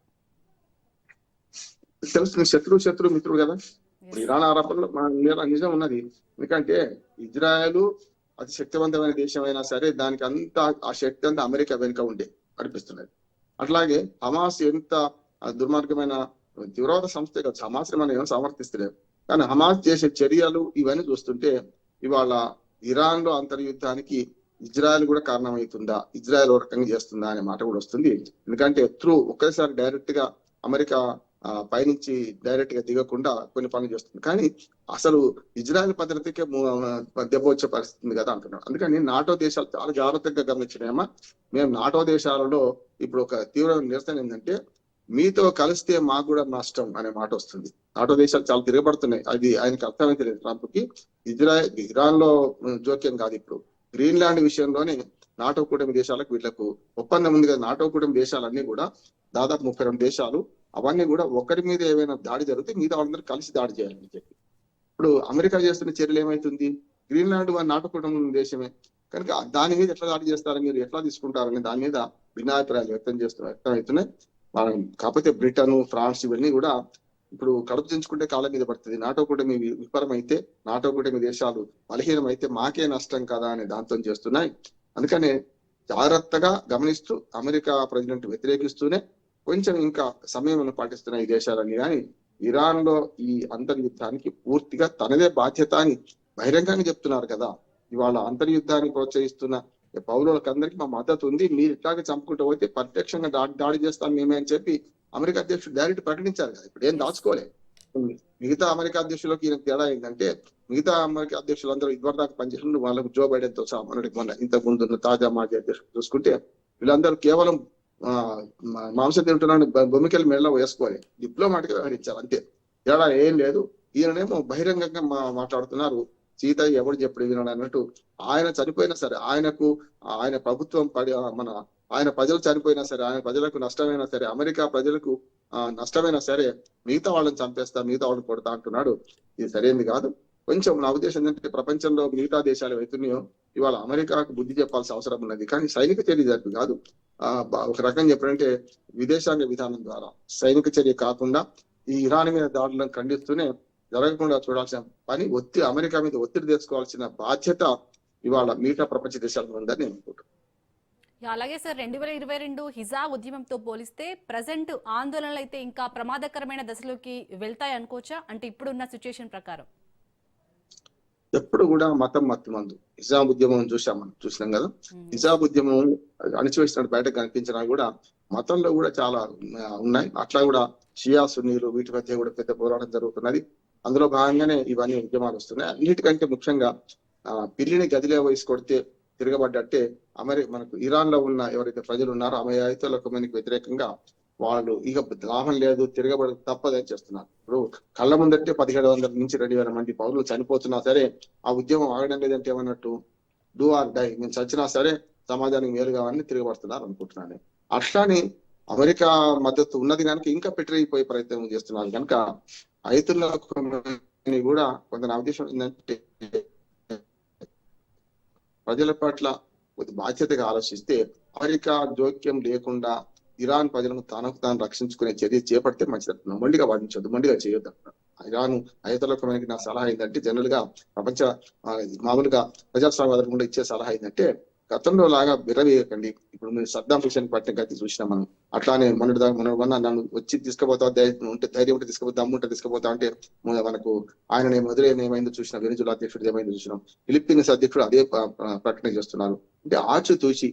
తెలుసు, శత్రు మిత్రుడు కదా. ఇరాన్ ఆరోపణలో నిజం ఉన్నది. ఎందుకంటే ఇజ్రాయెల్ అతి శక్తివంతమైన దేశం అయినా సరే దానికి అంతా ఆ శక్తి అంతా అమెరికా వెనుక ఉండే అనిపిస్తున్నది. అట్లాగే హమాస్ ఎంత దుర్మార్గమైన తీవ్రవాద సంస్థే కదా, హమాస్ మనం ఏమో సమర్థిస్తలేదు, కానీ హమాస్ చేసే చర్యలు ఇవన్నీ చూస్తుంటే ఇవాళ ఇరాన్ లో అంతర్యుద్ధానికి ఇజ్రాయెల్ కూడా కారణమవుతుందా, ఇజ్రాయెల్ ఒక రకంగా చేస్తుందా అనే మాట కూడా వస్తుంది. ఎందుకంటే ఒకేసారి డైరెక్ట్ గా అమెరికా పైనుంచి డైరెక్ట్ గా దిగకుండా కొన్ని పనులు చేస్తుంది. కానీ అసలు ఇజ్రాయెల్ భద్రతకే దెబ్బ వచ్చే పరిస్థితి ఉంది కదా అంటున్నాడు. అందుకని నాటో దేశాలు చాలా జాగ్రత్తగా గమనించినాయమ్మా. మేము నాటో దేశాలలో ఇప్పుడు ఒక తీవ్రమైన నిరసన ఏంటంటే మీతో కలిస్తే మాకు కూడా నష్టం అనే మాట వస్తుంది. నాటో దేశాలు చాలా తిరగబడుతున్నాయి. అది ఆయనకి అర్థమైతే లేదు ట్రంప్ కి. ఇరాన్ లో జోక్యం కాదు. ఇప్పుడు గ్రీన్లాండ్ విషయంలోనే నాటో కూటమి దేశాలకు వీళ్లకు ఒప్పందం ఉంది కదా. నాటో కూటమి దేశాలన్నీ కూడా దాదాపు 32 దేశాలు, అవన్నీ కూడా ఒకరి మీద ఏమైనా దాడి జరిగితే మిగతా వాళ్ళందరూ కలిసి దాడి చేయాలని చెప్పి. ఇప్పుడు అమెరికా చేస్తున్న చర్యలు ఏమైతుంది, గ్రీన్లాండ్ నాటో కూటమి దేశమే కనుక దాని మీద ఎట్లా దాడి చేస్తారని, మీరు ఎట్లా తీసుకుంటారని దాని మీద భిన్నాభిప్రాయాలు వ్యక్తమవుతున్నాయి. మనం కాకపోతే బ్రిటన్, ఫ్రాన్స్ ఇవన్నీ కూడా ఇప్పుడు కడుపు తెంచుకుంటే కాళ్ళ మీద పడుతుంది. నాటో కూటమి విఫలమైతే, నాటో కూటమి దేశాలు బలహీనం అయితే మాకే నష్టం కదా అని దాంతో చేస్తున్నాయి. అందుకనే జాగ్రత్తగా గమనిస్తూ అమెరికా ప్రెసిడెంట్ వ్యతిరేకిస్తూనే కొంచెం ఇంకా సమయం పాటిస్తున్నాయి ఈ దేశాలన్నీ. కానీ ఇరాన్ లో ఈ అంతర్యుద్ధానికి పూర్తిగా తనదే బాధ్యత అని బహిరంగంగా చెప్తున్నారు కదా. ఇవాళ అంతర్యుద్ధాన్ని ప్రోత్సహిస్తున్న పౌరులకు అందరికీ మా మద్దతు ఉంది, మీరు ఇట్లాగే చంపుకుంటూ పోతే ప్రత్యక్షంగా దాడి చేస్తాం మేమే అని చెప్పి అమెరికా అధ్యక్షుడు డైరెక్ట్ ప్రకటించారు కదా. ఇప్పుడు ఏం దాచుకోలే. మిగతా అమెరికా అధ్యక్షులకు ఈయన తేడా ఏంటంటే, మిగతా అమెరికా అధ్యక్షులందరూ ఇదివరదాకా పనిచేసిన వాళ్ళకు జో బైడెన్ తో సహా మొన్న ఇంతకు ముందు తాజా మాజీ అధ్యక్షుడు చూసుకుంటే వీళ్ళందరూ కేవలం మాంసం తింటున్నాను భూమికలు మెడలో వేసుకోవాలి, డిప్లొమాటిక్ గా వ్యవహరించారు అంతే. తేడా ఏం లేదు. ఈయననేమో బహిరంగంగా మాట్లాడుతున్నారు, సీత ఎవడు చెప్పుడు వినడు అన్నట్టు. ఆయన చనిపోయినా సరే, ఆయన ప్రభుత్వం ఆయన ప్రజలు చనిపోయినా సరే, ఆయన ప్రజలకు నష్టమైనా సరే, అమెరికా ప్రజలకు నష్టమైనా సరే మిగతా వాళ్ళని చంపేస్తా, మిగతా వాళ్ళని కొడతా అంటున్నాడు. ఇది సరైనది కాదు. కొంచెం నా ఉద్దేశం ఏంటంటే, ప్రపంచంలో మిగతా దేశాలు అవుతున్నాయో ఇవాళ అమెరికాకు బుద్ధి చెప్పాల్సిన అవసరం ఉన్నది. కానీ సైనిక చర్య జరిపి కాదు. ఒక రకంగా చెప్పాలంటే విదేశాంగ విధానం ద్వారా సైనిక చర్య కాకుండా ఈ ఇరాన్ మీద దాడులను ఖండిస్తూనే జరగకుండా చూడాల్సిన పని అమెరికా మీద ఒత్తిడి తెచ్చుకోవాల్సిన బాధ్యత ఇవాళ మిగతా ప్రపంచ దేశాలకు ఉందని నేను అనుకుంటున్నాను. అలాగే సార్, 2022 హిజాబ్ ఉద్యమంతో పోలిస్తే ప్రజెంట్ ఆందోళనలు అయితే ఇంకా ప్రమాదకరమైన దశలోకి వెళ్తాయి అనుకోవచ్చా? అంటే ఇప్పుడున్న సిచ్యుయేషన్ ప్రకారం ఎప్పుడు కూడా మతం మత్తుమందు. హిజాబ్ ఉద్యమం చూసినాం కదా. హిజాబ్ ఉద్యమం అణిచివేసినట్టు బయటకు కనిపించినా కూడా మతంలో కూడా చాలా ఉన్నాయి. అట్లా కూడా షియా సున్నీలు వీటి మధ్య కూడా పెద్ద పోరాటం జరుగుతున్నది. అందులో భాగంగానే ఇవన్నీ ఉద్యమాలు వస్తున్నాయి. అన్నిటికంటే ముఖ్యంగా పిల్లిని గదిలో వేసి కొడితే తిరగబడ్డట్టే మనకు ఇరాన్ లో ఉన్న ఎవరైతే ప్రజలు ఉన్నారో ఆమె ఆయుధాలకు వ్యతిరేకంగా వాళ్ళు ఇక లాభం లేదు, తిరగబడి తప్పదని చేస్తున్నారు. ఇప్పుడు కళ్ళ ముందంటే 1700 నుంచి 2000 మంది పౌరులు చనిపోతున్నా సరే ఆ ఉద్యమం ఆగడం లేదంటే ఏమన్నట్టు, డూ ఆర్ డై, మేము చచ్చినా సరే సమాజానికి మేలు కావాలని తిరగబడుతున్నారు అనుకుంటున్నాను. అట్లానే అమెరికా మద్దతు ఉన్నది కనుక ఇంకా పెట్టిపోయే ప్రయత్నం చేస్తున్నారు కనుక రైతులకు కూడా కొంత నా ఉద్దేశం ఏంటంటే, ప్రజల పట్ల బాధ్యతగా ఆలోచిస్తే అమెరికా జోక్యం లేకుండా ఇరాన్ ప్రజలను తనకు తాను రక్షించుకునే చర్య చేపడితే మంచిది. మొండిగా వాదించొద్దు, మొండిగా చేయొద్దు. ఇరాన్ అయతలకు నా సలహా ఏంటంటే, జనరల్ గా మామూలుగా ప్రజాస్వామ్యవాదం కూడా ఇచ్చే సలహా ఏంటంటే, గతంలో లాగా విరవేయకండి. ఇప్పుడు మీరు సద్దాం హుసేన్ పట్టిన గతి చూసినాం మనం. అట్లానే మొన్న నన్ను వచ్చి తీసుకుపోతా, ధైర్యం ఉంటే తీసుకుపోతా, దమ్ముంటే తీసుకుపోతా అంటే మనకు ఆయన మొదలైన ఏమైందో చూసినాం. వెనిజులా అధ్యక్షుడు ఏమైందో చూసినాం. ఫిలిప్పీన్స్ అధ్యక్షుడు అదే ప్రకటన చేస్తున్నారు. అంటే ఆచితూచి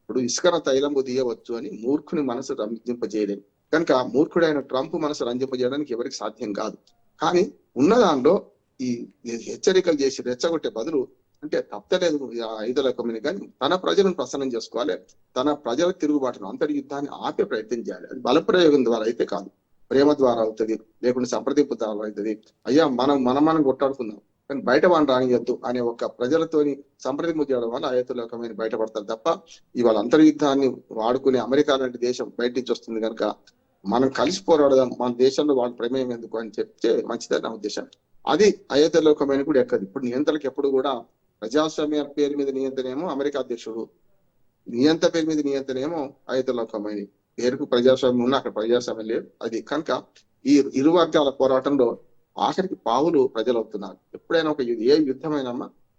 ఇప్పుడు ఇసుకన తైలంబు తీయవచ్చు అని మూర్ఖుని మనసు రంజింపజేయలేదు కనుక మూర్ఖుడైన ట్రంప్ మనసు రంజింపజేయడానికి ఎవరికి సాధ్యం కాదు. కానీ ఉన్న దానిలో ఈ హెచ్చరికలు చేసి రెచ్చగొట్టే బదులు, అంటే తప్పలేదు ఐదుల కమ్యూని, కానీ తన ప్రజలను ప్రసన్నం చేసుకోవాలి. తన ప్రజల తిరుగుబాటును అంతటి యుద్ధాన్ని ఆపే ప్రయత్నం చేయాలి. అది బలప్రయోగం ద్వారా అయితే కాదు, ప్రేమ ద్వారా అవుతుంది, లేకుంటే సంప్రదింపు ద్వారా అవుతుంది. అయ్యా మనం కొట్టాడుకుందాం కానీ బయట వాళ్ళు రానియద్దు అనే ఒక ప్రజలతోని సంప్రదింపు చేయడం వల్ల ఆయతులకమైన బయటపడతారు తప్ప ఇవాళ అంతర్యుద్ధాన్ని వాడుకునే అమెరికా లాంటి దేశం బయట నుంచి వస్తుంది కనుక మనం కలిసి పోరాడదాం, మన దేశంలో వాళ్ళ ప్రమేయం ఎందుకు అని చెప్తే మంచిదని నా ఉద్దేశం. అది అయోధ్యలోకమైన కూడా ఎక్కదు. ఇప్పుడు నియంత్రణకు ఎప్పుడు కూడా ప్రజాస్వామ్య పేరు మీద నియంత్రణేమో అమెరికా అధ్యక్షుడు, నియంత్రణ పేరు మీద నియంత్రణేమో అయోధ్యలోకమైన. పేరుకు ప్రజాస్వామ్యం ఉన్న అక్కడ ప్రజాస్వామ్యం లేదు. అది కనుక ఈ ఇరు వర్గాల పోరాటంలో ఆఖరికి పావులు ప్రజలు అవుతున్నారు. ఎప్పుడైనా ఏ యుద్ధమైనా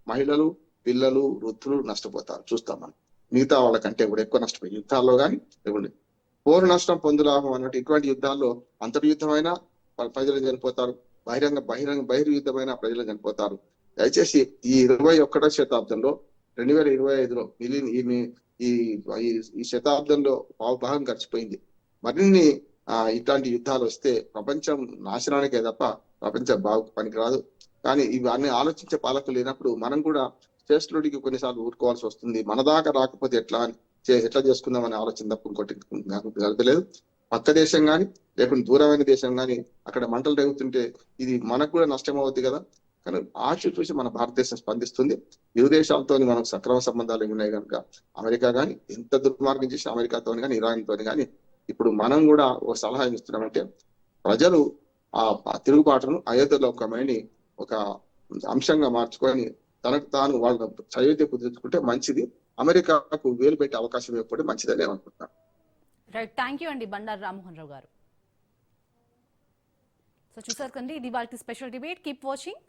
మహిళలు, పిల్లలు, వృద్ధులు నష్టపోతారు చూస్తాం మనం. మిగతా వాళ్ళకంటే కూడా ఎక్కువ నష్టపోయి యుద్ధాల్లో కానీ లేకుంటే పోరు నష్టం పొందు లాభం అన్నట్టు ఇటువంటి యుద్ధాల్లో అంతర్యుద్ధమైనా ప్రజలు చనిపోతారు, బహిర్యుద్ధమైన ప్రజలు చనిపోతారు. దయచేసి ఈ 21వ శతాబ్దంలో 2025లో ఈ శతాబ్దంలో భాగం గడిచిపోయింది. మరిన్ని ఇట్లాంటి యుద్ధాలు వస్తే ప్రపంచం నాశనానికే తప్ప ప్రపంచం పనికిరాదు. కానీ ఇవన్నీ ఆలోచించే పాలకులు లేనప్పుడు మనం కూడా శ్రేష్ఠుడికి కొన్నిసార్లు ఊరుకోవాల్సి వస్తుంది. మన దాకా రాకపోతే ఎట్లా చేసుకుందాం అనే ఆలోచన తప్ప ఇంకోటి నాకు జరగలేదు. పక్క దేశం కానీ లేకుంటే దూరమైన దేశం కానీ అక్కడ మంటలు రేగుతుంటే ఇది మనకు కూడా నష్టం అవుతుంది కదా. కానీ చూసి మన భారతదేశం స్పందిస్తుంది. ఇరు దేశాలతో మనకు సక్రమ సంబంధాలు ఉన్నాయి కనుక అమెరికా కానీ ఎంత దుర్మార్గం చేసి అమెరికాతో కానీ ఇరాన్తో కానీ ఇప్పుడు మనం కూడా ఒక సలహా ఇస్తున్నామంటే, ప్రజలు ఆ తిరుగుబాటును అయోధ్యలోకమైన ఒక అంశంగా మార్చుకొని తనకు తాను వాళ్ళ చైతన్యం కుదుర్చుకుంటే మంచిది. అమెరికాకు వేలు పెట్టే అవకాశం ఇవ్వకపోతే మంచిదని అనుకుంటున్నాను. రైట్, థ్యాంక్ యూ అండి బండారు రామ్మోహన్ రావు గారు. సో చూసారు కండి, ఇది వాళ్ళ స్పెషల్ డిబేట్. Keep watching.